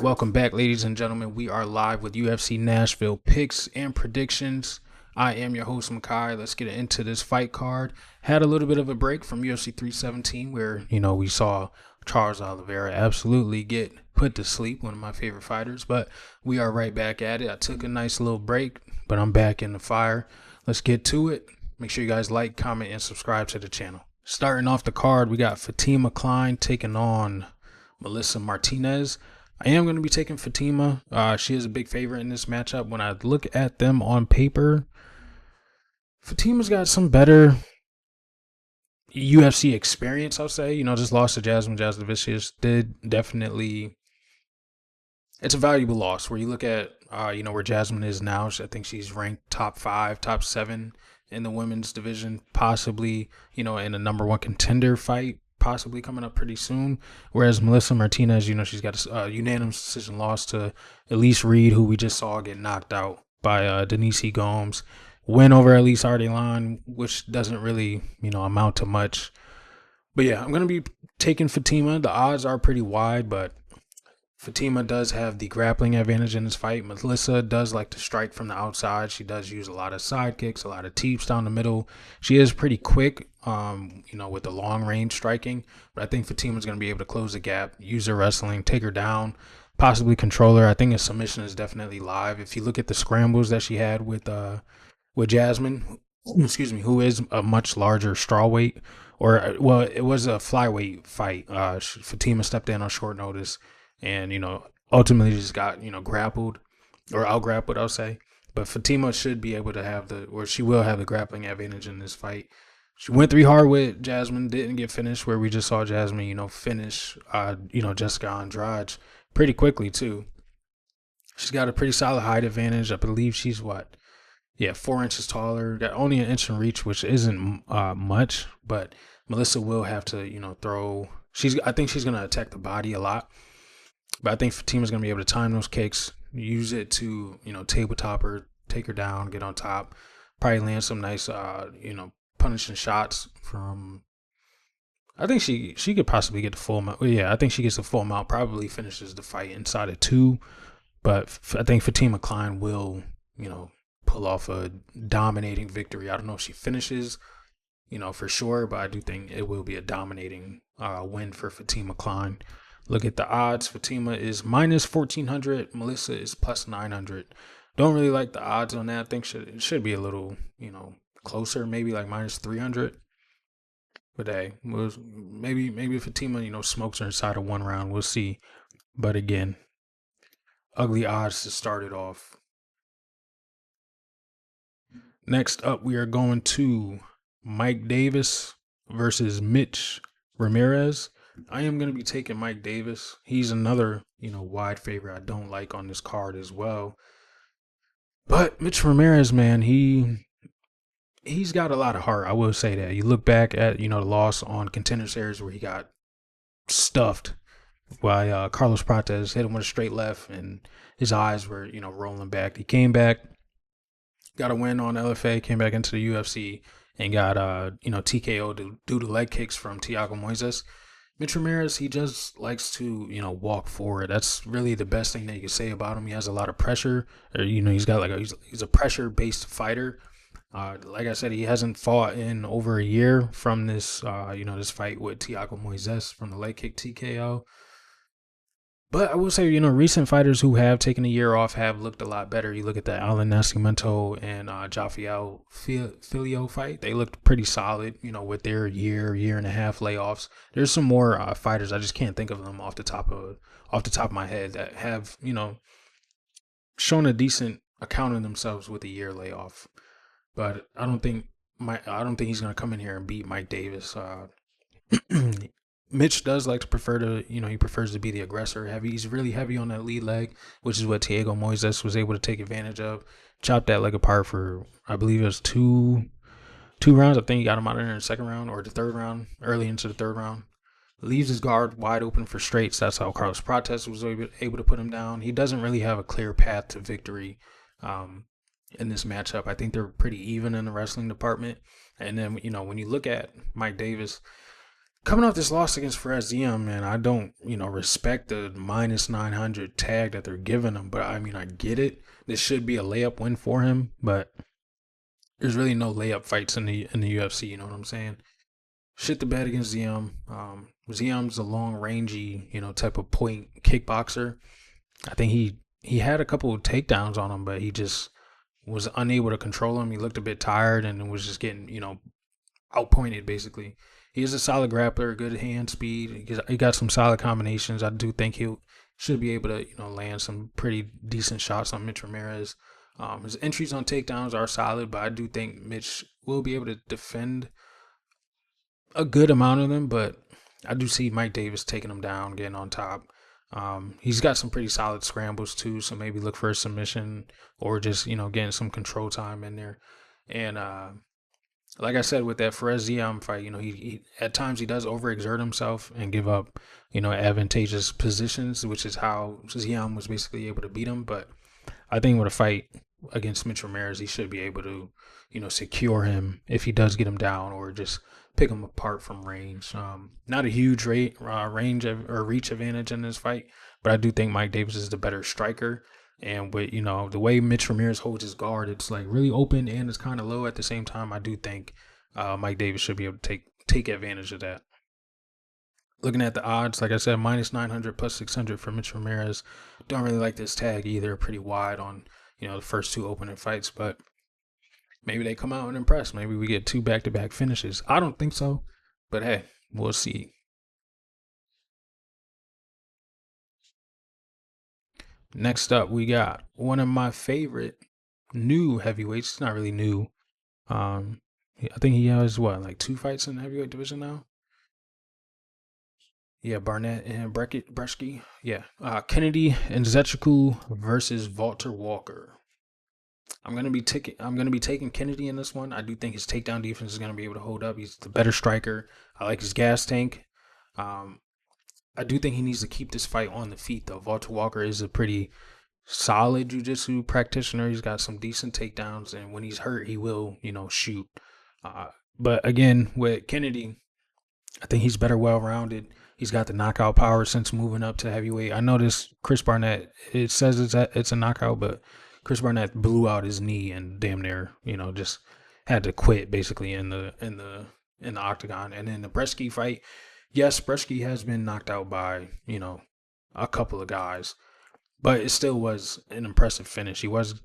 Welcome back, ladies and gentlemen. We are live with UFC Nashville picks and predictions. I am your host, Makai. Let's get into this fight card. Had a little bit of a break from UFC 317 where, we saw Charles Oliveira absolutely get put to sleep, one of my favorite fighters. But we are right back at it. I took a nice little break, but I'm back in the fire. Let's get to it. Make sure you guys like, comment, and subscribe to the channel. Starting off the card, we got Fatima Klein taking on Melissa Martinez. I am going to be taking Fatima. She is a big favorite in this matchup. When I look at them on paper, Fatima's got some better UFC experience, I'll say. Just lost to Jasmine Jasudavicius. Did definitely. It's a valuable loss where you look at, where Jasmine is now. I think she's ranked top 5, top 7 in the women's division, possibly, in a number 1 contender fight. Possibly coming up pretty soon. Whereas Melissa Martinez, she's got a unanimous decision loss to Elise Reed, who we just saw get knocked out by Denise Gomes. Win over Elise Ardelan, which doesn't really, amount to much. But yeah, I'm going to be taking Fatima. The odds are pretty wide, but Fatima does have the grappling advantage in this fight. Melissa does like to strike from the outside. She does use a lot of side kicks, a lot of teeps down the middle. She is pretty quick, with the long range striking. But I think Fatima's going to be able to close the gap, use her wrestling, take her down, possibly control her. I think a submission is definitely live. If you look at the scrambles that she had with Jasmine, who is a much larger strawweight, it was a flyweight fight. Fatima stepped in on short notice. And, ultimately just got, grappled or out-grappled, I'll say. But Fatima should be able to she will have the grappling advantage in this fight. She went 3 hard with Jasmine, didn't get finished, where we just saw Jasmine, finish, Jessica Andrade pretty quickly, too. She's got a pretty solid height advantage. I believe she's 4 inches taller. Got only an inch in reach, which isn't much. But Melissa will have to, throw. I think she's going to attack the body a lot. But I think Fatima's going to be able to time those kicks, use it to, tabletop her, take her down, get on top, probably land some nice, punishing shots from. I think she could possibly get the full amount. Well, yeah, I think she gets the full amount, probably finishes the fight inside of 2. But I think Fatima Klein will, pull off a dominating victory. I don't know if she finishes, for sure, but I do think it will be a dominating win for Fatima Klein. Look at the odds. Fatima is minus 1,400. Melissa is plus 900. Don't really like the odds on that. I think it should be a little, closer, maybe like minus 300. But hey, maybe Fatima, smokes her inside of 1 round. We'll see. But again, ugly odds to start it off. Next up, we are going to Mike Davis versus Mitch Ramirez. I am going to be taking Mike Davis. He's another, wide favorite I don't like on this card as well. But Mitch Ramirez, man, he's got a lot of heart. I will say that. You look back at, the loss on Contender Series where he got stuffed by Carlos Prates, hit him with a straight left, and his eyes were, rolling back. He came back, got a win on LFA, came back into the UFC, and got, TKO due to leg kicks from Thiago Moises. Mitch Ramirez, he just likes to, walk forward. That's really the best thing that you can say about him. He has a lot of pressure. Or, he's got he's a pressure-based fighter. Like I said, he hasn't fought in over a year from this, this fight with Thiago Moises from the leg kick TKO. But I will say, recent fighters who have taken a year off have looked a lot better. You look at the Alan Nascimento and Jafiel Filio fight. They looked pretty solid, with their year and a half layoffs. There's some more fighters. I just can't think of them off the top of my head that have, shown a decent account of themselves with a year layoff. But I don't think he's going to come in here and beat Mike Davis. Mitch does like to he prefers to be the aggressor heavy. He's really heavy on that lead leg, which is what Thiago Moises was able to take advantage of. Chopped that leg apart for, I believe it was two rounds. I think he got him out of there in the 2nd round or the 3rd round, early into the 3rd round. Leaves his guard wide open for straights. That's how Carlos Prates was able to put him down. He doesn't really have a clear path to victory in this matchup. I think they're pretty even in the wrestling department. And then, when you look at Mike Davis, coming off this loss against Perez Diem, man, I don't, respect the minus 900 tag that they're giving him. But I mean, I get it. This should be a layup win for him, but there's really no layup fights in the UFC. You know what I'm saying? Shit the bed against Diem. Ziem's a long rangy, type of point kickboxer. I think he had a couple of takedowns on him, but he just was unable to control him. He looked a bit tired and was just getting, outpointed basically. He is a solid grappler, good hand speed. He got some solid combinations. I do think he should be able to, land some pretty decent shots on Mitch Ramirez. His entries on takedowns are solid, but I do think Mitch will be able to defend a good amount of them. But I do see Mike Davis taking him down, getting on top. He's got some pretty solid scrambles too, so maybe look for a submission or just, getting some control time in there. And like I said, with that Perez Diem fight, he at times he does overexert himself and give up, advantageous positions, which is how Diem was basically able to beat him. But I think with a fight against Mitch Ramirez, he should be able to, secure him if he does get him down or just pick him apart from range. Not a huge range or reach advantage in this fight, but I do think Mike Davis is the better striker. And with, the way Mitch Ramirez holds his guard, it's like really open and it's kind of low at the same time. I do think Mike Davis should be able to take advantage of that. Looking at the odds, like I said, minus 900 plus 600 for Mitch Ramirez. Don't really like this tag either. Pretty wide on, the first two opening fights, but maybe they come out and impress. Maybe we get 2 back-to-back finishes. I don't think so, but hey, we'll see. Next up, we got one of my favorite new heavyweights. It's not really new. I think he has like 2 fights in the heavyweight division now. Yeah, Barnett and Bresky. Yeah, Kennedy and NZECHEKWU versus Walter Walker. I'm gonna be taking Kennedy in this one. I do think his takedown defense is gonna be able to hold up. He's the better striker. I like his gas tank. I do think he needs to keep this fight on the feet though. Walter Walker is a pretty solid jiu-jitsu practitioner. He's got some decent takedowns, and when he's hurt, he will, shoot. But again, with Kennedy, I think he's better well-rounded. He's got the knockout power since moving up to heavyweight. I noticed Chris Barnett, it says it's a knockout, but Chris Barnett blew out his knee and damn near, just had to quit basically in the octagon. And then the Bresky fight, yes, Bresky has been knocked out by, a couple of guys, but it still was an impressive finish. He was,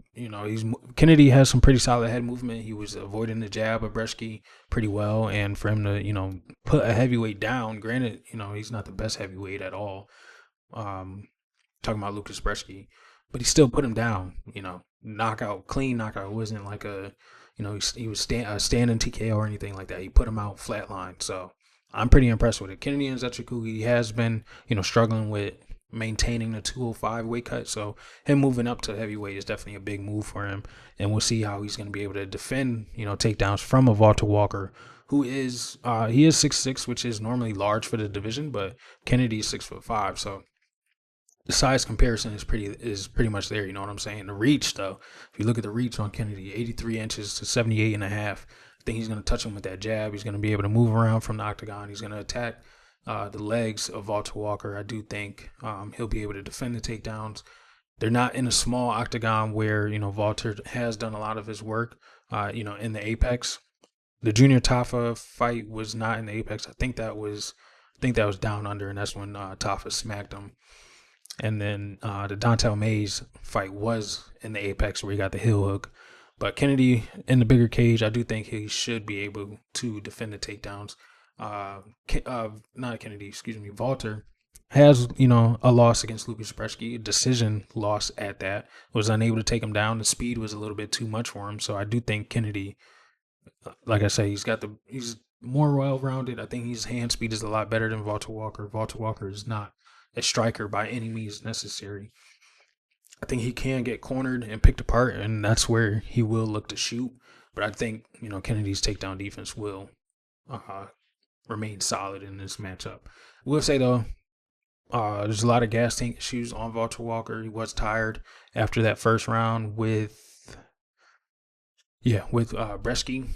Kennedy has some pretty solid head movement. He was avoiding the jab of Bresky pretty well, and for him to, put a heavyweight down. Granted, he's not the best heavyweight at all. Talking about Lucas Bresky, but he still put him down. Knockout, clean knockout. It wasn't like a, he was standing TKO or anything like that. He put him out flatline. So I'm pretty impressed with it. Kennedy and NZECHEKWU, he has been, struggling with maintaining the 205 weight cut, so him moving up to heavyweight is definitely a big move for him, and we'll see how he's going to be able to defend takedowns from a Walter Walker, who is he is 6'6", which is normally large for the division, but Kennedy is 6'5", so the size comparison is pretty much there. You know what I'm saying? The reach though, if you look at the reach on Kennedy, 83 inches to 78 and a half. I think he's going to touch him with that jab. He's going to be able to move around from the octagon. He's going to attack the legs of Walter Walker. I do think he'll be able to defend the takedowns. They're not in a small octagon where, Walter has done a lot of his work, in the Apex. The Junior TAFA fight was not in the Apex. I think that was down under, and that's when TAFA smacked him. And then the Dontel Mays fight was in the Apex where he got the heel hook. But Kennedy in the bigger cage, I do think he should be able to defend the takedowns. Not Kennedy, excuse me, Walter has, a loss against Lucas Bresky, a decision loss at that, was unable to take him down. The speed was a little bit too much for him. So I do think Kennedy, like I say, he's more well-rounded. I think his hand speed is a lot better than Walter Walker. Walter Walker is not a striker by any means necessary. I think he can get cornered and picked apart, and that's where he will look to shoot. But I think, Kennedy's takedown defense will remain solid in this matchup. I will say, though, there's a lot of gas tank issues on Walter Walker. He was tired after that first round with Bresky.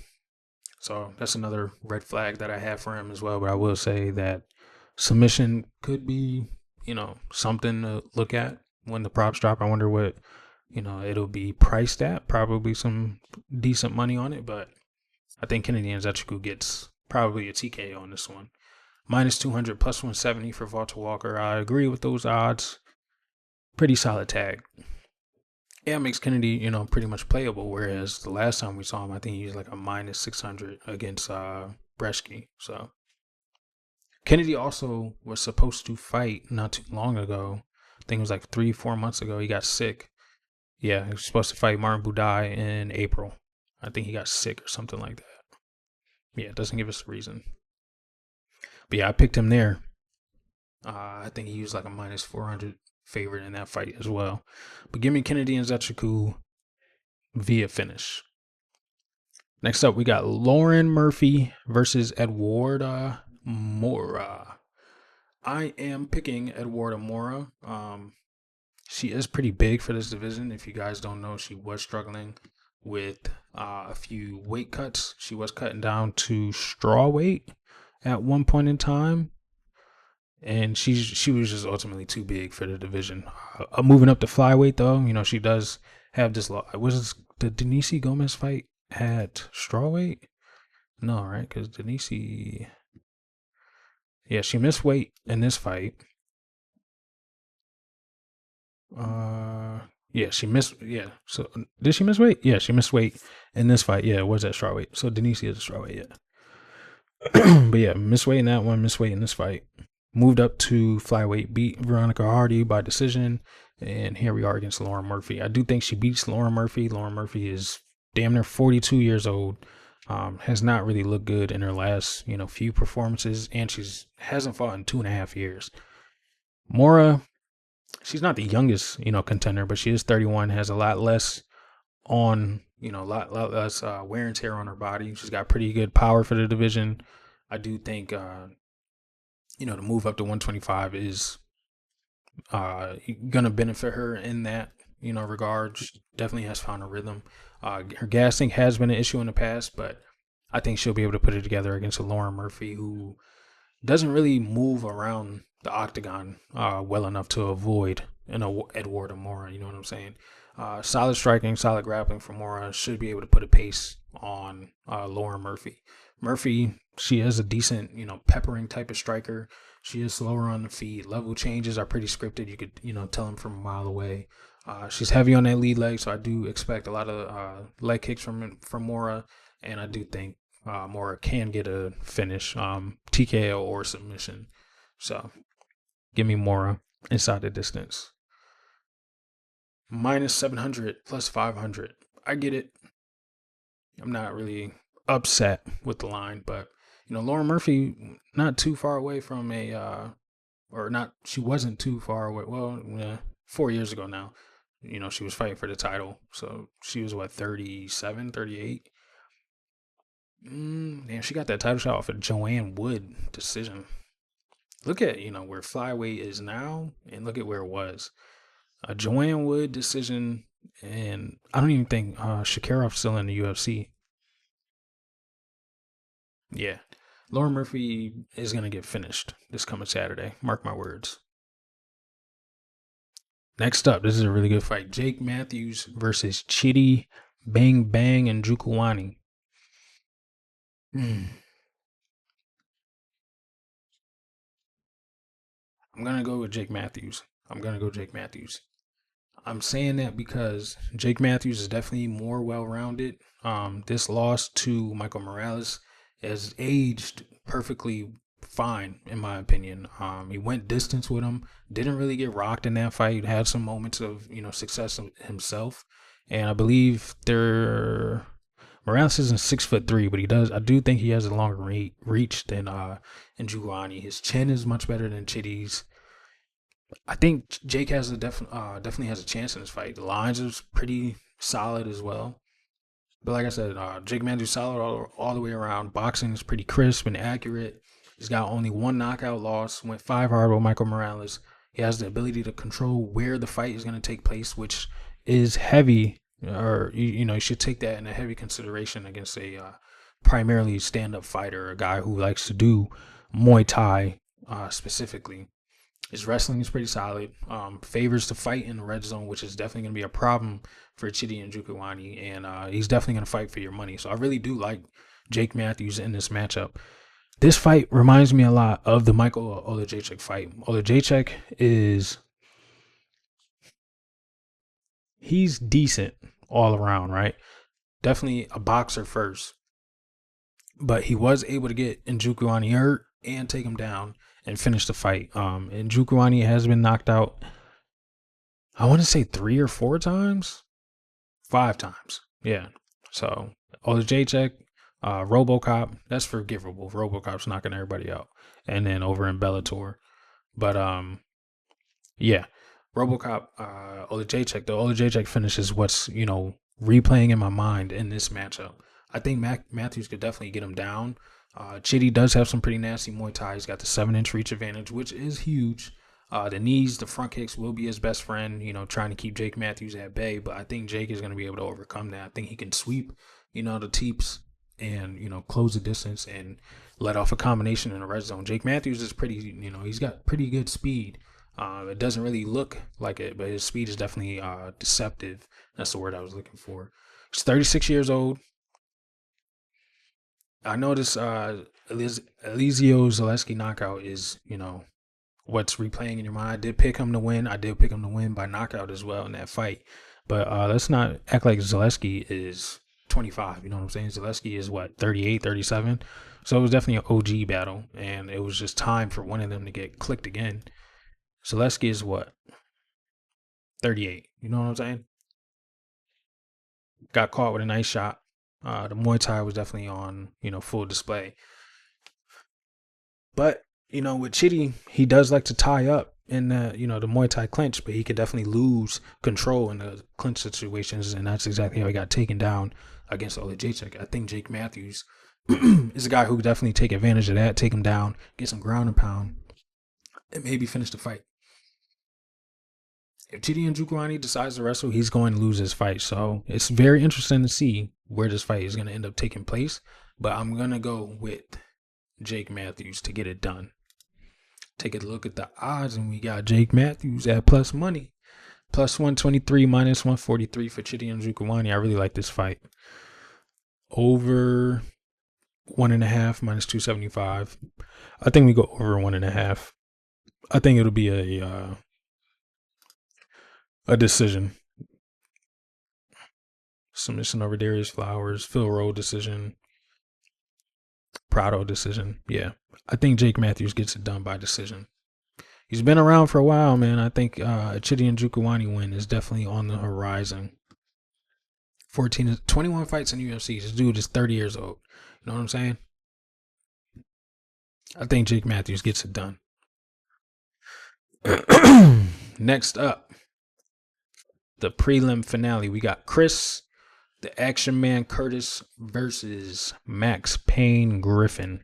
So that's another red flag that I have for him as well. But I will say that submission could be, something to look at when the props drop. I wonder what, it'll be priced at. Probably some decent money on it, but I think Kennedy NZECHEKWU gets probably a TKO on this one. Minus 200, plus 170 for Walter Walker. I agree with those odds. Pretty solid tag. Yeah, it makes Kennedy, pretty much playable. Whereas the last time we saw him, I think he was like a minus 600 against Bresky. So Kennedy also was supposed to fight not too long ago. I think it was like 3-4 months ago. He got sick. Yeah, he was supposed to fight Martin Budai in April. I think he got sick or something like that. Yeah, it doesn't give us a reason. But yeah, I picked him there. I think he used like a minus 400 favorite in that fight as well. But give me Kennedy NZECHEKWU via finish. Next up, we got Lauren Murphy versus Eduarda Moura. I am picking Eduarda Moura. She is pretty big for this division. If you guys don't know, she was struggling with a few weight cuts. She was cutting down to straw weight at one point in time, and she was just ultimately too big for the division. Moving up to flyweight though, she does have this. Was the Denise Gomez fight at straw weight? No, right? Because Denise, yeah, she missed weight in this fight. Yeah, she missed. Yeah, so did she miss weight? Yeah, she missed weight in this fight. Yeah, it was at straw weight. So Denise is a straw weight. Yeah, but yeah, missed weight in that one. Missed weight in this fight. Moved up to flyweight, beat Veronica Hardy by decision, and here we are against Lauren Murphy. I do think she beats Lauren Murphy. Lauren Murphy is damn near 42 years old. Has not really looked good in her last, few performances, and hasn't fought in 2.5 years. Moura, she's not the youngest, contender, but she is 31, has a lot less on, a lot less wear and tear on her body. She's got pretty good power for the division. I do think, the move up to 125 is gonna benefit her in that, regard. She definitely has found a rhythm. Her gassing has been an issue in the past, but I think she'll be able to put it together against a Lauren Murphy who doesn't really move around the octagon well enough to avoid Eduarda Moura. You know what I'm saying? Solid striking, solid grappling from Moura. Should be able to put a pace on Lauren Murphy. Murphy, she is a decent, peppering type of striker. She is slower on the feet. Level changes are pretty scripted. You could, tell them from a mile away. She's heavy on that lead leg, so I do expect a lot of leg kicks from Moura, and I do think Moura can get a finish, TKO or submission. So give me Moura inside the distance. Minus 700, plus 500. I get it. I'm not really upset with the line, but Lauren Murphy not too far away from she wasn't too far away. Well, 4 years ago now, she was fighting for the title, so she was 37, 38. Damn, she got that title shot off a Joanne Wood decision. Look at where flyweight is now, and look at where it was. A Joanne Wood decision, and I don't even think Shakarov's still in the UFC. Yeah, Lauren Murphy is going to get finished this coming Saturday. Mark my words. Next up, this is a really good fight. Jake Matthews versus Chidi Bang Bang and NJOKUANI. I'm going to go with Jake Matthews. I'm saying that because Jake Matthews is definitely more well-rounded. This loss to Michael Morales has aged perfectly fine, in my opinion. He went distance with him, didn't really get rocked in that fight, had some moments of, success himself. And I believe Morales isn't 6'3", but I do think he has a longer reach than NJOKUANI. His chin is much better than Chidi's. I think Jake has definitely has a chance in this fight. The lines is pretty solid as well. But like I said, Jake Matthews solid all the way around. Boxing is pretty crisp and accurate. He's got only one knockout loss. Went 5 hard with Michael Morales. He has the ability to control where the fight is going to take place, which is heavy. Or you should take that in a heavy consideration against a primarily stand-up fighter, a guy who likes to do Muay Thai specifically. His wrestling is pretty solid. Favors to fight in the red zone, which is definitely going to be a problem for Chidi Njokuani, and he's definitely going to fight for your money. So I really do like Jake Matthews in this matchup. This fight reminds me a lot of the Michael Olajaychuk fight. Olajaychuk he's decent all around, right? Definitely a boxer first, but he was able to get Njokuani hurt and take him down and finish the fight. Njokuani has been knocked out, I want to say 3 or 4 times, 5 times. Yeah. So Olajaychuk, RoboCop, that's forgivable. RoboCop's knocking everybody out. And then over in Bellator. But yeah. RoboCop, Olajaychuk, the Olajaychuk finish is what's, replaying in my mind in this matchup. I think Matthews could definitely get him down. Chidi does have some pretty nasty Muay Thai. He's got the 7-inch reach advantage, which is huge. The knees, the front kicks will be his best friend, trying to keep Jake Matthews at bay. But I think Jake is going to be able to overcome that. I think he can sweep, the teeps and, close the distance and let off a combination in the red zone. Jake Matthews is pretty, he's got pretty good speed. It doesn't really look like it, but his speed is definitely deceptive. That's the word I was looking for. He's 36 years old. I noticed Elizio Zaleski knockout is, what's replaying in your mind. I did pick him to win. I did pick him to win by knockout as well in that fight. But let's not act like Zaleski is 25. You know what I'm saying? Zaleski is what, 38, 37? So it was definitely an OG battle. And it was just time for one of them to get clicked again. Zaleski is what? 38. You know what I'm saying? Got caught with a nice shot. The Muay Thai was definitely on, full display. But, with Chidi, he does like to tie up in the, the Muay Thai clinch, but he could definitely lose control in the clinch situations, and that's exactly how he got taken down against Olajaychuk. I think Jake Matthews is a guy who could definitely take advantage of that, take him down, get some ground and pound, and maybe finish the fight. If Chidi Njokuani decides to wrestle, he's going to lose his fight. So it's very interesting to see where this fight is going to end up taking place. But I'm going to go with Jake Matthews to get it done. Take a look at the odds, and we got Jake Matthews at plus money. Plus 123, minus 143 for Chidi Njokuani. I really like this fight. Over 1.5, minus 275. I think we go over 1.5. I think it'll be a decision. Submission over Darius Flowers, Phil Rowe decision, Prado decision. Yeah, I think Jake Matthews gets it done by decision. He's been around for a while, man. I think a Chidi Njokuani win is definitely on the horizon. 21 fights in the UFC. This dude is 30 years old. You know what I'm saying? I think Jake Matthews gets it done. Next up, the prelim finale. We got Chris, the Action Man Curtis versus Max Payne Griffin.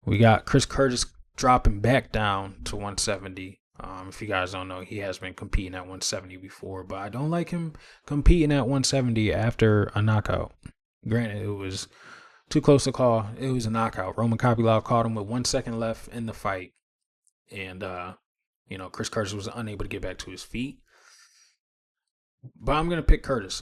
We got Chris Curtis dropping back down to 170. If you guys don't know, he has been competing at 170 before, but I don't like him competing at 170 after a knockout. Granted, it was too close to call. It was a knockout. Roman Kopylov caught him with 1 second left in the fight. And, Chris Curtis was unable to get back to his feet. But I'm going to pick Curtis.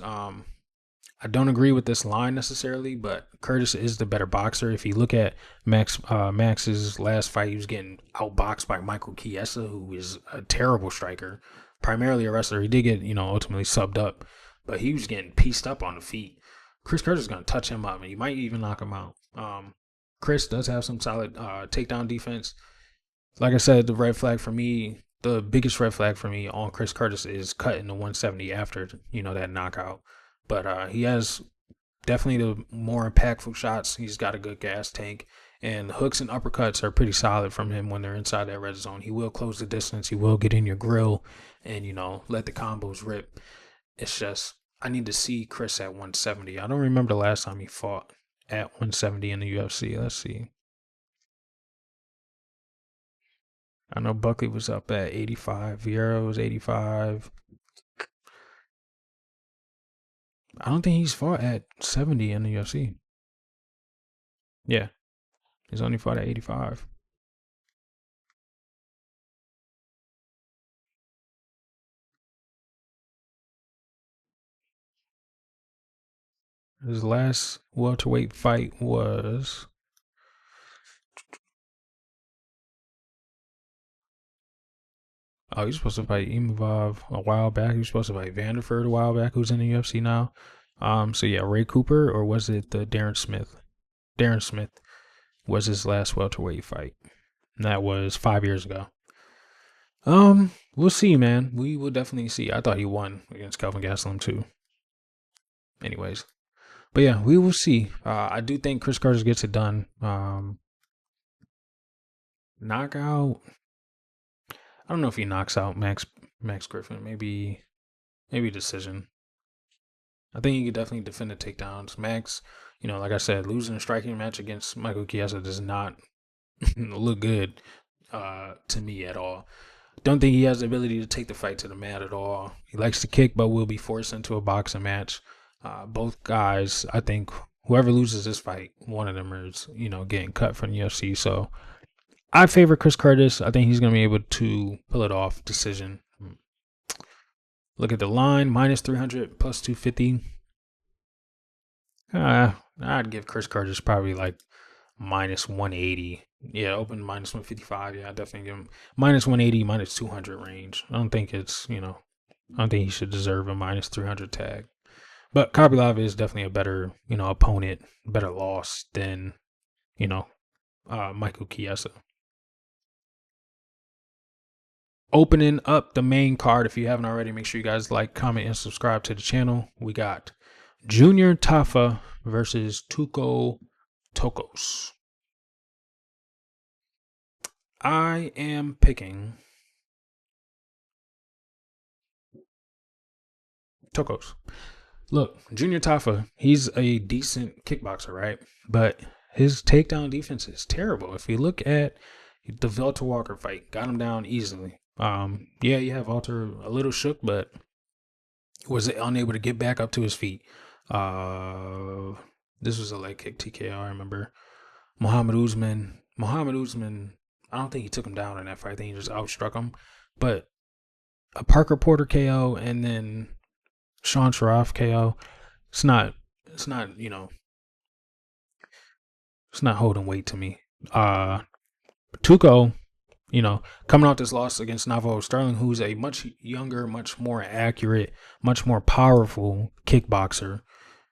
I don't agree with this line necessarily, but Curtis is the better boxer. If you look at Max's last fight, he was getting outboxed by Michael Chiesa, who is a terrible striker, primarily a wrestler. He did get, ultimately subbed up, but he was getting pieced up on the feet. Chris Curtis is going to touch him up, and he might even knock him out. Chris does have some solid takedown defense. Like I said, the biggest red flag for me on Chris Curtis is cutting the 170 after, that knockout. But he has definitely the more impactful shots. He's got a good gas tank, and hooks and uppercuts are pretty solid from him when they're inside that red zone. He will close the distance. He will get in your grill and, let the combos rip. It's just, I need to see Chris at 170. I don't remember the last time he fought at 170 in the UFC. Let's see. I know Buckley was up at 85. Vieira was 85. I don't think he's fought at 70 in the UFC. Yeah, he's only fought at 85. His last welterweight fight was. Oh, he's supposed to fight Imavov a while back. He was supposed to fight Vanderford a while back, who's in the UFC now. So yeah, Ray Cooper, or was it the Darren Smith? Darren Smith was his last welterweight fight. And that was 5 years ago. We'll see, man. We will definitely see. I thought he won against Kelvin Gastelum too. Anyways, but yeah, we will see. I do think Chris Carter gets it done. Knockout. I don't know if he knocks out Max Griffin. Maybe decision. I think he could definitely defend the takedowns. Max, like I said, losing a striking match against Michael Chiesa does not look good to me at all. Don't think he has the ability to take the fight to the mat at all. He likes to kick, but will be forced into a boxing match. Both guys, I think, whoever loses this fight, one of them is, getting cut from the UFC. So I favor Chris Curtis. I think he's going to be able to pull it off. Decision. Look at the line, minus 300, plus 250. I'd give Chris Curtis probably like minus 180. Yeah, open minus 155. Yeah, I definitely give him minus 180, minus 200 range. I don't think it's, I don't think he should deserve a minus 300 tag. But Khabib is definitely a better, opponent, better loss than, Michael Chiesa. Opening up the main card, if you haven't already, make sure you guys like, comment, and subscribe to the channel. We got Junior TAFA versus Tuco TOKKOS. I am picking TOKKOS. Look, Junior TAFA, he's a decent kickboxer, right? But his takedown defense is terrible. If you look at the Velter Walker fight, got him down easily. Yeah, you have Walter a little shook, but was unable to get back up to his feet. This was a leg kick TKO, I remember. Muhammad Usman, I don't think he took him down in that fight. I think he just outstruck him. But a Parker Porter KO and then Sean Sharaf KO, it's not, it's not holding weight to me. Tuco, coming out this loss against Navajo Sterling, who's a much younger, much more accurate, much more powerful kickboxer.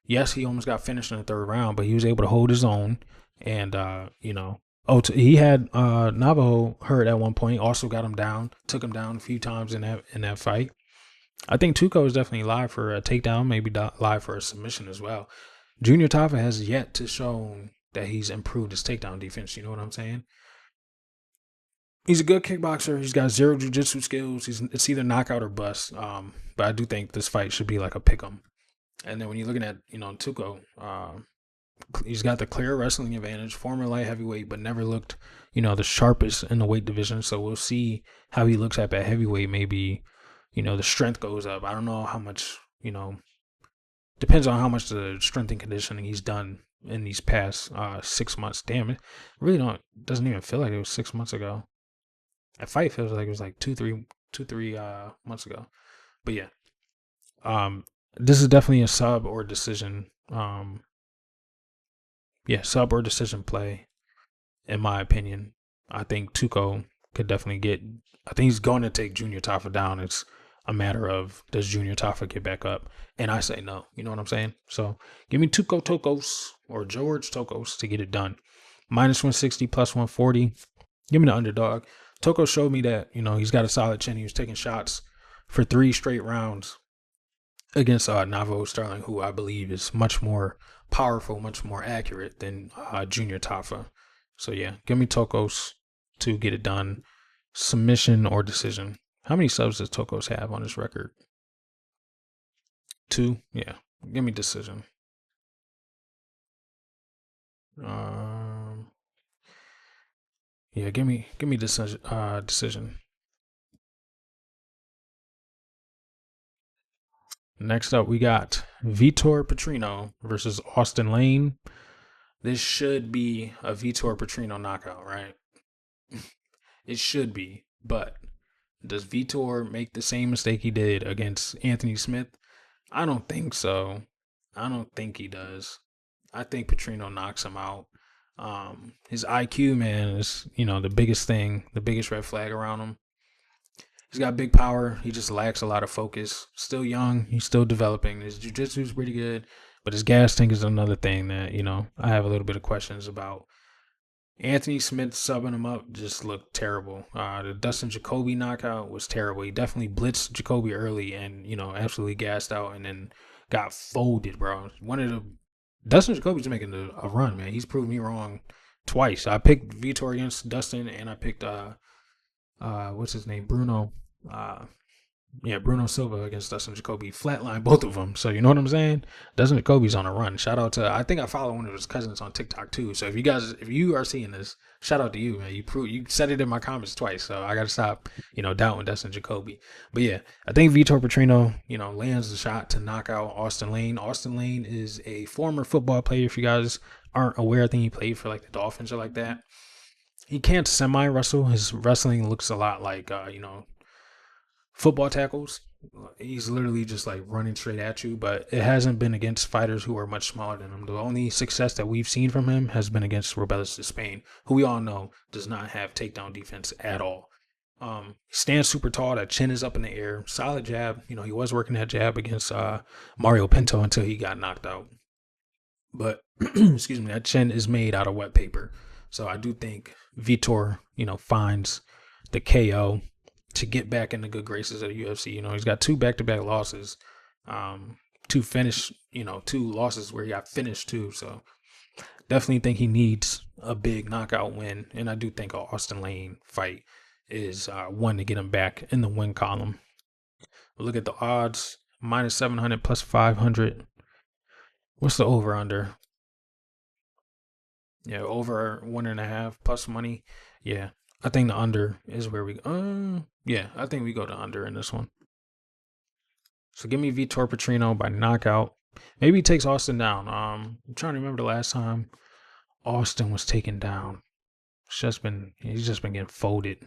Yes, he almost got finished in the third round, but he was able to hold his own. And, he had Navajo hurt at one point, also got him down, took him down a few times in that fight. I think Tuco is definitely live for a takedown, maybe live for a submission as well. Junior TAFA has yet to show that he's improved his takedown defense. You know what I'm saying? He's a good kickboxer. He's got zero jiu-jitsu skills. It's either knockout or bust. But I do think this fight should be like a pick'em. And then when you're looking at, Tuco, he's got the clear wrestling advantage, former light heavyweight, but never looked, the sharpest in the weight division. So we'll see how he looks at that heavyweight. Maybe, the strength goes up. I don't know how much, depends on how much the strength and conditioning he's done in these past 6 months. Damn it. Really doesn't even feel like it was 6 months ago. That fight feels like it was like 2-3 months ago. But yeah. This is definitely a sub or decision. Sub or decision play, in my opinion. I think Tuco could definitely I think he's going to take Junior TAFA down. It's a matter of, does Junior TAFA get back up? And I say no. You know what I'm saying? So give me Tuco TOKKOS or George TOKKOS to get it done. Minus 160, plus 140. Give me the underdog. Toko showed me that, he's got a solid chin. He was taking shots for 3 straight rounds against Navajo Sterling, who I believe is much more powerful, much more accurate than Junior TAFA. So yeah, give me TOKKOS to get it done. Submission or decision. How many subs does TOKKOS have on his record? 2? Yeah. Give me decision. Yeah, give me decision. Next up, we got Vitor Petrino versus Austin Lane. This should be a Vitor Petrino knockout, right? It should be. But does Vitor make the same mistake he did against Anthony Smith? I don't think so. I don't think he does. I think Petrino knocks him out. His IQ, man, is, the biggest thing, the biggest red flag around him. He's got big power. He just lacks a lot of focus. Still young. He's still developing. His jiu-jitsu is pretty good, but his gas tank is another thing that, I have a little bit of questions about. Anthony Smith subbing him up just looked terrible. The Dustin Jacoby knockout was terrible. He definitely blitzed Jacoby early and, absolutely gassed out and then got folded, bro. Dustin Jacoby's making a run, man. He's proved me wrong twice. I picked Vitor against Dustin and I picked, what's his name? Bruno. Bruno Silva against Dustin Jacoby. Flatline both of them. So you know what I'm saying? Dustin Jacoby's on a run. Shout out to, I think I follow one of his cousins on TikTok too. So if you are seeing this, shout out to you, man. You said it in my comments twice. So I got to stop, doubting Dustin Jacoby. But yeah, I think Vitor Petrino, lands the shot to knock out Austin Lane. Austin Lane is a former football player. If you guys aren't aware, I think he played for like the Dolphins or like that. He can't semi-wrestle. His wrestling looks a lot like, football tackles. He's literally just like running straight at you, but it hasn't been against fighters who are much smaller than him. The only success that we've seen from him has been against Robelis de Spain, who we all know does not have takedown defense at all. He stands super tall. That chin is up in the air. Solid jab. He was working that jab against Mario Pinto until he got knocked out. But excuse me, that chin is made out of wet paper. So I do think Vitor, finds the KO to get back in the good graces of the UFC. He's got 2 back-to-back losses, 2 losses where he got finished too. So definitely think he needs a big knockout win. And I do think an Austin Lane fight is one to get him back in the win column. Look at the odds, -700 plus 500. What's the over under? Yeah, over 1.5 plus money. Yeah, I think the under is where we. Yeah, I think we go to under in this one. So give me Vitor Petrino by knockout. Maybe he takes Austin down. I'm trying to remember the last time Austin was taken down. He's just been getting folded.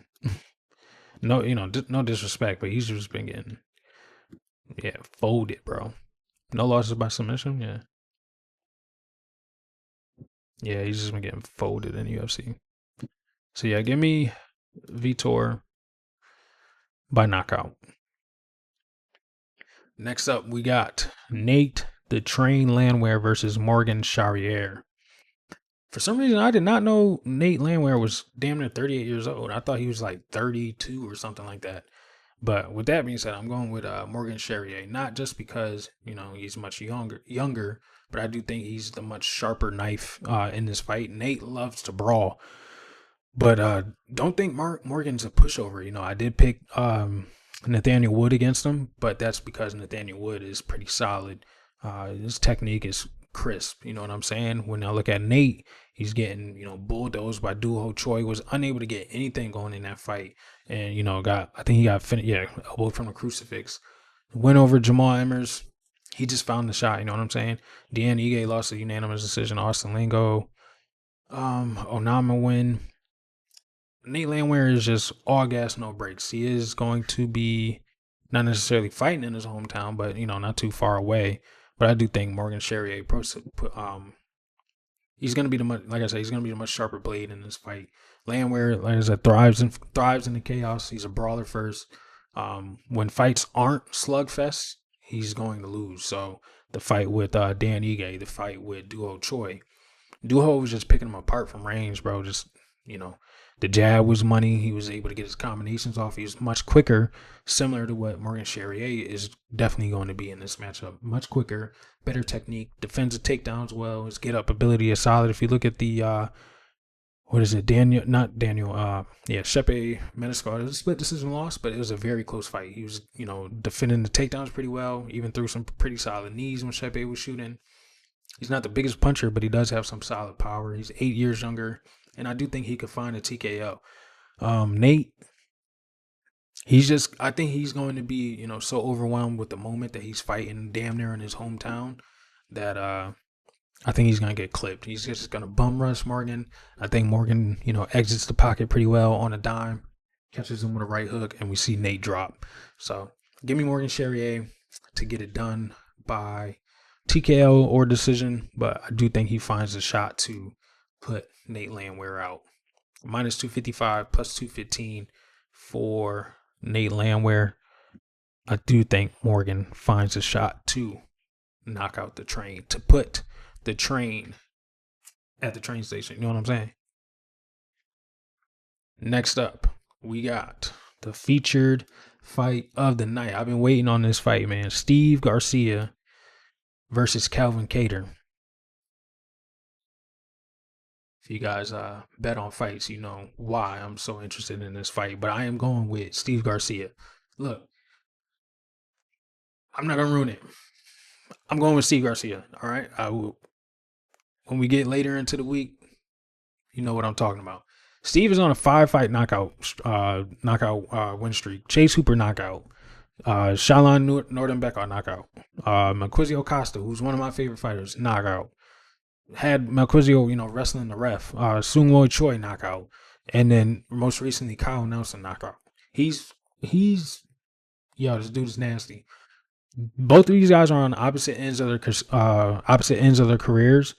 No, no disrespect, but he's just been getting folded, bro. No losses by submission. Yeah, he's just been getting folded in the UFC. So yeah, give me Vitor by knockout. Next up, we got Nate the Train Landwehr versus Morgan Charriere. For some reason, I did not know Nate Landwehr was damn near 38 years old. I thought he was like 32 or something like that. But with that being said, I'm going with Morgan Charriere, not just because, he's much younger, but I do think he's the much sharper knife in this fight. Nate loves to brawl, but don't think Morgan's a pushover. I did pick Nathaniel Wood against him, but that's because Nathaniel Wood is pretty solid. His technique is crisp. You know what I'm saying? When I look at Nate, he's getting, bulldozed by Doo Ho Choi, was unable to get anything going in that fight. And, I think he got finished, elbowed from the crucifix. Went over Jamal Emmers. He just found the shot, you know what I'm saying? Dan Ige lost a unanimous decision. Austin Lingo. Onama win. Nate Landwehr is just all gas, no brakes. He is going to be not necessarily fighting in his hometown, but, not too far away. But I do think Morgan Charriere, he's going to be he's going to be the much sharper blade in this fight. Landwehr, like I said, thrives in the chaos. He's a brawler first. When fights aren't slugfests, he's going to lose. So the fight with Dan Ige, the fight with Doo Ho Choi, Doo Ho was just picking him apart from range, bro. Just, the jab was money. He was able to get his combinations off. He was much quicker, similar to what Morgan Charriere is definitely going to be in this matchup. Much quicker, better technique, defends the takedowns well. His get-up ability is solid. If you look at the, Shepe Menescal. It was a split decision loss, but it was a very close fight. He was, defending the takedowns pretty well, even threw some pretty solid knees when Shepe was shooting. He's not the biggest puncher, but he does have some solid power. He's 8 years younger. And I do think he could find a TKO. Nate, I think he's going to be, so overwhelmed with the moment that he's fighting damn near in his hometown that I think he's going to get clipped. He's just going to bum rush Morgan. I think Morgan, exits the pocket pretty well on a dime, catches him with a right hook, and we see Nate drop. So give me Morgan Charriere to get it done by TKO or decision, but I do think he finds a shot to put Nate Landwehr out. Minus 255, plus 215 for Nate Landwehr. I do think Morgan finds a shot to knock out the train, to put the train at the train station. You know what I'm saying? Next up, we got the featured fight of the night. I've been waiting on this fight, man. Steve Garcia versus Calvin Kattar. If you guys bet on fights, you know why I'm so interested in this fight. But I am going with Steve Garcia. Look, I'm not going to ruin it. I'm going with Steve Garcia, all right? I will. When we get later into the week, you know what I'm talking about. Steve is on a 5-fight knockout win streak. Chase Hooper knockout. Shalon Nordenbecker knockout. Malquizio Costa, who's one of my favorite fighters, knockout. Had Malquizio, wrestling the ref. Sung Woo Choi knockout. And then most recently, Kyle Nelson knockout. This dude is nasty. Both of these guys are on opposite ends of their careers.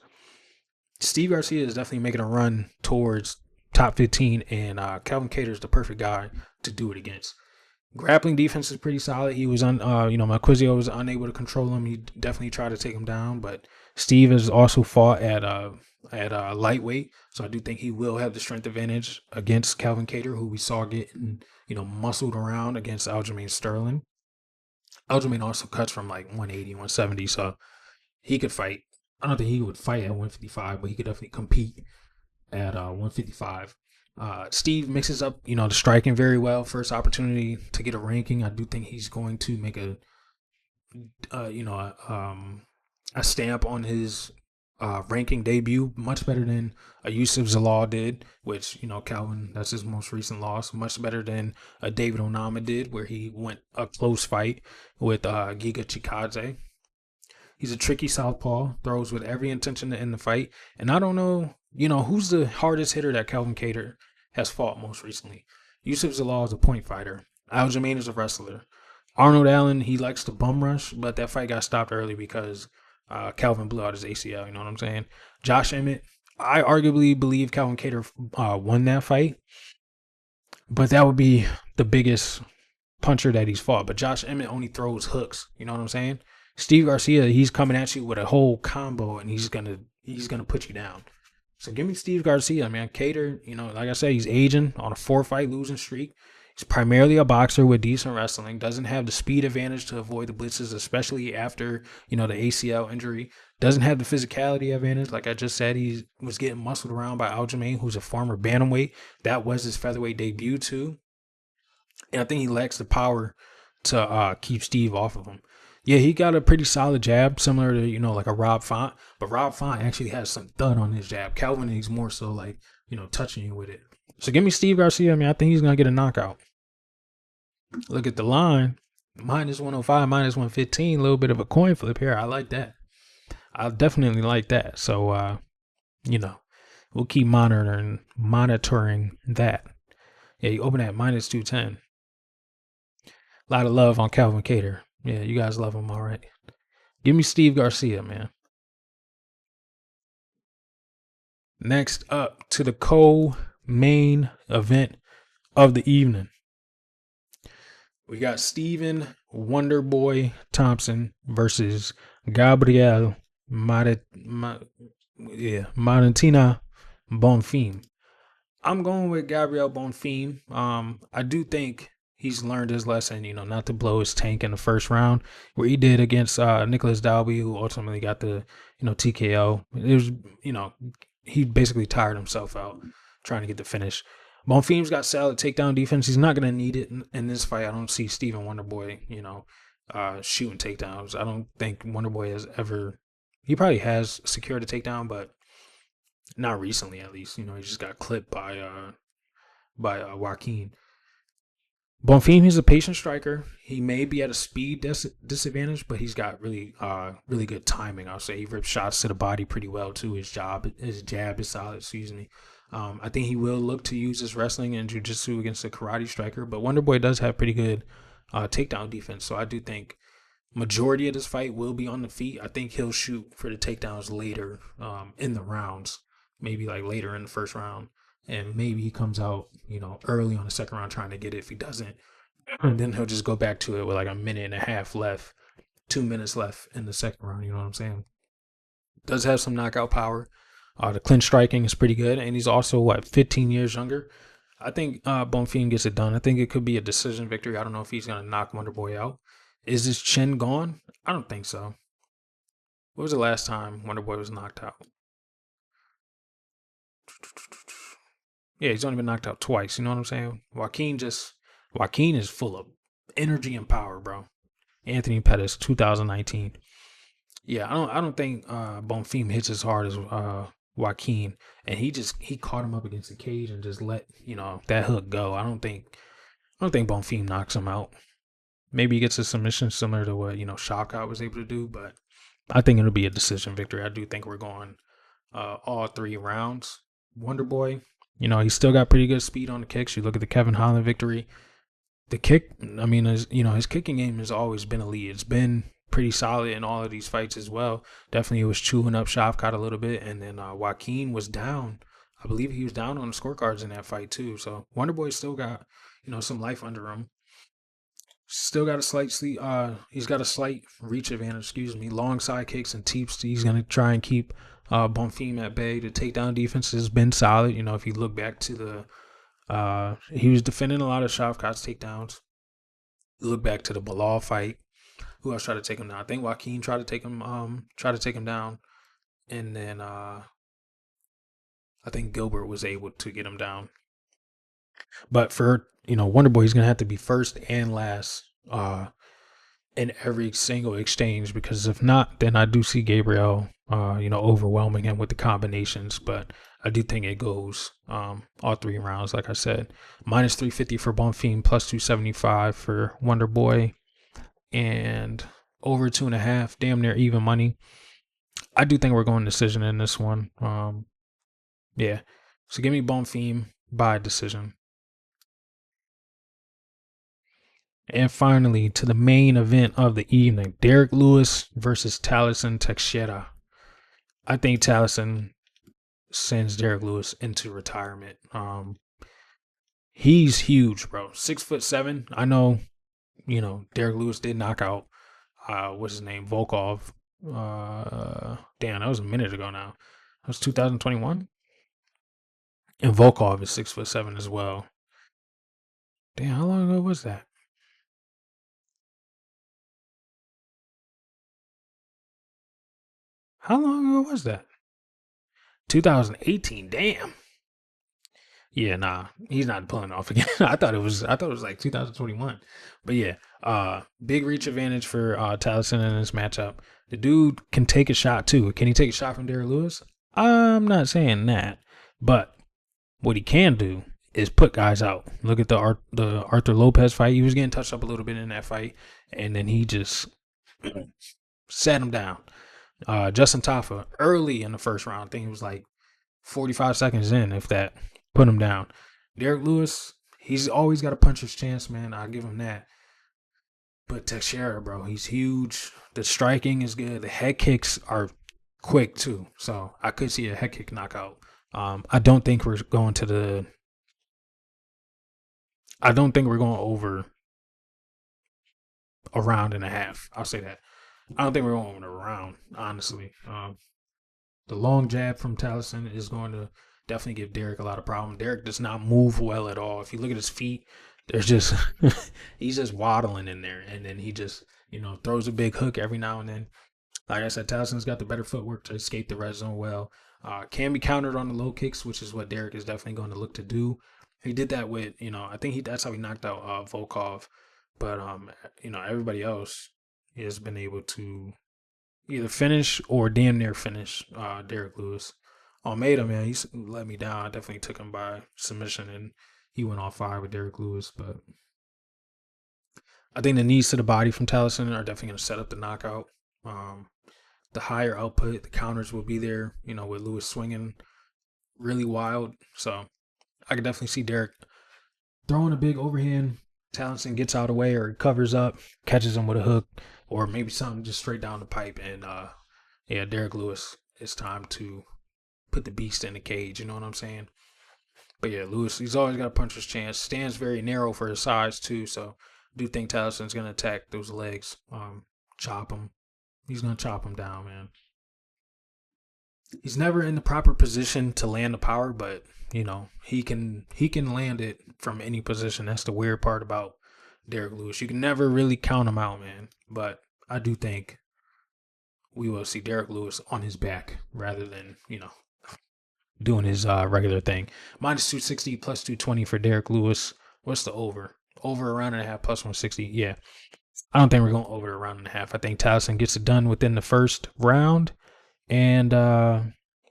Steve Garcia is definitely making a run towards top 15, and Calvin Kattar is the perfect guy to do it against. Grappling defense is pretty solid. He was Malquizio was unable to control him. He definitely tried to take him down, but Steve has also fought at lightweight, so I do think he will have the strength advantage against Calvin Kattar, who we saw getting muscled around against Aljamain Sterling. Aljamain also cuts from like 180, 170, so he could fight. I don't think he would fight at 155, but he could definitely compete at 155. Steve mixes up, the striking very well. First opportunity to get a ranking. I do think he's going to make a stamp on his ranking debut, much better than Yusuf Zalal did, which, Calvin, that's his most recent loss. Much better than David Onama did, where he went a close fight with Giga Chikadze. He's a tricky southpaw, throws with every intention to end the fight. And I don't know, who's the hardest hitter that Calvin Kattar has fought most recently. Yusuf Zalal is a point fighter. Aljamain is a wrestler. Arnold Allen, he likes to bum rush, but that fight got stopped early because Calvin blew out his ACL, you know what I'm saying? Josh Emmett, I arguably believe Calvin Kattar won that fight, but that would be the biggest puncher that he's fought. But Josh Emmett only throws hooks, you know what I'm saying? Steve Garcia, he's coming at you with a whole combo, and he's gonna put you down. So give me Steve Garcia, man. Kattar, like I said, he's aging on a 4-fight losing streak. He's primarily a boxer with decent wrestling. Doesn't have the speed advantage to avoid the blitzes, especially after the ACL injury. Doesn't have the physicality advantage, like I just said. He was getting muscled around by Aljamain, who's a former bantamweight. That was his featherweight debut too, and I think he lacks the power to keep Steve off of him. Yeah, he got a pretty solid jab, similar to, like a Rob Font. But Rob Font actually has some thud on his jab. Calvin is more so like, touching you with it. So give me Steve Garcia. I mean, I think he's going to get a knockout. Look at the line. Minus 105, minus 115. A little bit of a coin flip here. I like that. I definitely like that. So, we'll keep monitoring that. Yeah, you open at minus 210. A lot of love on Calvin Kattar. Yeah, you guys love him, all right. Give me Steve Garcia, man. Next up to the co-main event of the evening. We got Stephen Wonderboy Thompson versus Gabriel Marantina Bonfim. I'm going with Gabriel Bonfim. I do think he's learned his lesson, not to blow his tank in the first round, where he did against Nicholas Dalby, who ultimately got the, TKO. It was, he basically tired himself out trying to get the finish. Bonfim's got solid takedown defense. He's not going to need it in this fight. I don't see Stephen Wonderboy, shooting takedowns. I don't think Wonderboy has ever, he probably has secured a takedown, but not recently at least. He just got clipped by Joaquin. Bonfim, he's a patient striker. He may be at a speed disadvantage, but he's got really good timing. I'll say he rips shots to the body pretty well too. His jab is solid. Excuse me. I think he will look to use his wrestling and jiu-jitsu against a karate striker, but Wonderboy does have pretty good takedown defense. So I do think majority of this fight will be on the feet. I think he'll shoot for the takedowns later in the rounds, maybe like later in the first round. And maybe he comes out, early on the second round trying to get it. If he doesn't, then he'll just go back to it with like a minute and a half left, 2 minutes left in the second round. You know what I'm saying? Does have some knockout power. The clinch striking is pretty good. And he's also, 15 years younger. I think Bonfim gets it done. I think it could be a decision victory. I don't know if he's going to knock Wonderboy out. Is his chin gone? I don't think so. What was the last time Wonderboy was knocked out? Yeah, he's only been knocked out twice. You know what I'm saying? Joaquin is full of energy and power, bro. Anthony Pettis, 2019. Yeah, I don't think Bonfim hits as hard as Joaquin, and he caught him up against the cage and just let that hook go. I don't think Bonfim knocks him out. Maybe he gets a submission similar to what Shavkat was able to do, but I think it'll be a decision victory. I do think we're going all 3 rounds. Wonderboy, he's still got pretty good speed on the kicks. You look at the Kevin Holland victory. The kick, his kicking game has always been elite. It's been pretty solid in all of these fights as well. Definitely was chewing up Shavkat a little bit, and then Joaquin was down. I believe he was down on the scorecards in that fight too. So Wonderboy still got some life under him. Still got he's got a slight reach advantage, long side kicks and teeps. He's going to try and keep Bonfim at bay. The takedown defense has been solid. If you look back to he was defending a lot of Shavkat's takedowns. Look back to the Bilal fight. Who else tried to take him down? I think Joaquin tried to take him down. And then I think Gilbert was able to get him down. But for Wonderboy, he's gonna have to be first and last in every single exchange, because if not, then I do see Gabriel overwhelming him with the combinations. But I do think it goes all 3 rounds, like I said. Minus 350 for Bonfim, plus 275 for Wonderboy, and over 2.5, damn near even money. I do think we're going decision in this one. Yeah. So give me Bonfim by decision. And finally, to the main event of the evening, Derek Lewis versus Thaleson Teixeira. I think Thaleson sends Derek Lewis into retirement. He's huge, bro. 6'7". I know, Derek Lewis did knock out what's his name? Volkov. Damn, that was a minute ago now. That was 2021. And Volkov is 6'7" as well. Damn, how long ago was that? How long ago was that? 2018. Damn. Yeah, nah, he's not pulling off again. I thought it was like 2021. But yeah, big reach advantage for Thaleson in this matchup. The dude can take a shot too. Can he take a shot from Derek Lewis? I'm not saying that, but what he can do is put guys out. Look at the Arthur Lopez fight. He was getting touched up a little bit in that fight, and then he just sat him down. Justin Tafa, early in the first round, I think it was like 45 seconds in, if that, put him down. Derek Lewis, he's always got a puncher's chance, man. I'll give him that. But Teixeira, bro, he's huge. The striking is good. The head kicks are quick too. So I could see a head kick knockout. I don't think we're going over a round and a half. I'll say that. I don't think we're going over a round, honestly. The long jab from Thaleson is going to definitely give Derek a lot of problems. Derek does not move well at all. If you look at his feet, there's just he's just waddling in there, and then he just throws a big hook every now and then. Like I said, Taleson's got the better footwork to escape the red zone well. Can be countered on the low kicks, which is what Derek is definitely going to look to do. He did that with I think that's how he knocked out Volkov, but everybody else he has been able to either finish or damn near finish Derek Lewis. Almeida, man, he let me down. I definitely took him by submission, and he went all fire with Derek Lewis. But I think the knees to the body from Taliesin are definitely going to set up the knockout. The higher output, the counters will be there, you know, with Lewis swinging really wild. So I could definitely see Derek throwing a big overhand. Taliesin gets out of the way or covers up, catches him with a hook, or maybe something just straight down the pipe. And yeah, Derek Lewis, it's time to put the beast in the cage. You know what I'm saying? But yeah, Lewis, he's always got a puncher's chance. Stands very narrow for his size too. So I do think Taliesin's going to attack those legs, chop him. He's going to chop him down, man. He's never in the proper position to land the power, but you know, he can land it from any position. That's the weird part about Derek Lewis. You can never really count him out, man. But I do think we will see Derek Lewis on his back rather than, you know, doing his regular thing. Minus 260, plus 220 for Derek Lewis. What's the over? Over a round and a half, plus 160. Yeah. I don't think we're going over a round and a half. I think Taliesin gets it done within the first round. And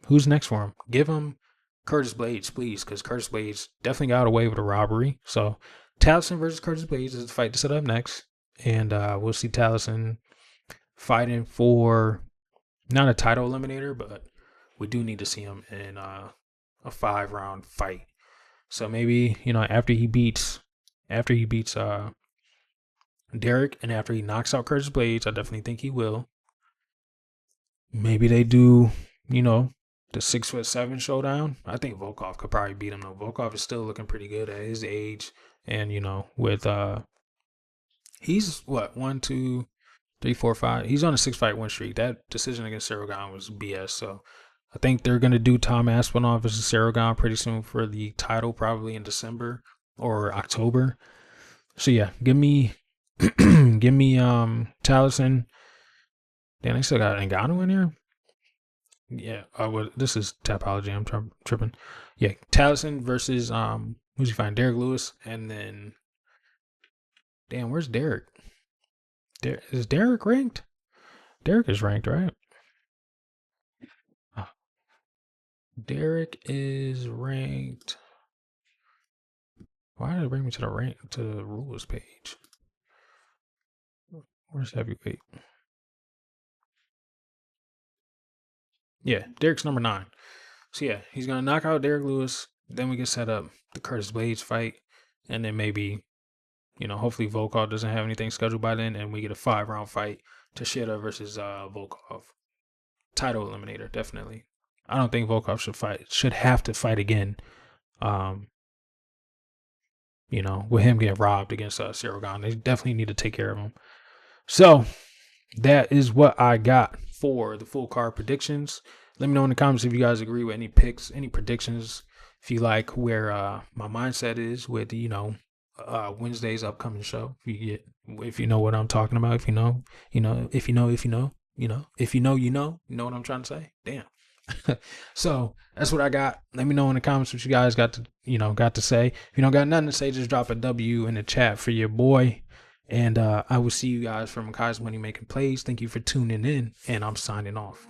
who's next for him? Give him Curtis Blades, please, because Curtis Blades definitely got away with a robbery. So Taliesin versus Curtis Blades is the fight to set up next. And we'll see Taliesin fighting for not a title eliminator, but we do need to see him in a 5-round fight. So maybe, you know, after he beats Derek and after he knocks out Curtis Blades, I definitely think he will. Maybe they do, you know, the 6'7" showdown. I think Volkov could probably beat him though. Volkov is still looking pretty good at his age. And, you know, with he's what, 1, 2, 3, 4, 5. He's on a 6-fight win streak. That decision against Saragon was BS. So I think they're gonna do Tom Aspinall versus Saragon pretty soon for the title, probably in December or October. So yeah, give me Taliesin. Damn, they still got Ngannou in here. Yeah, well, this is Tapology. I'm tripping. Yeah, Taliesin versus who's he fighting? Derek Lewis, and then damn, where's Derek? Is Derek ranked? Derek is ranked, right? Derek is ranked. Why did it bring me to the rules page? Where's heavyweight? Yeah, Derek's number 9. So yeah, he's gonna knock out Derek Lewis. Then we can set up the Curtis Blades fight, and then maybe, you know, hopefully Volkov doesn't have anything scheduled by then, and we get a 5-round fight. Teixeira versus Volkov, title eliminator, definitely. I don't think Volkov should have to fight again. You know, with him getting robbed against Saragon, they definitely need to take care of him. So that is what I got for the full card predictions. Let me know in the comments if you guys agree with any picks, any predictions. If you like where my mindset is with, you know, Wednesday's upcoming show. If you know what I'm talking about, if you know what I'm trying to say. Damn. So that's what I got. Let me know in the comments what you guys got to say. If you don't got nothing to say, just drop a W in the chat for your boy. And I will see you guys from Kai's Money Making Plays. Thank you for tuning in, and I'm signing off.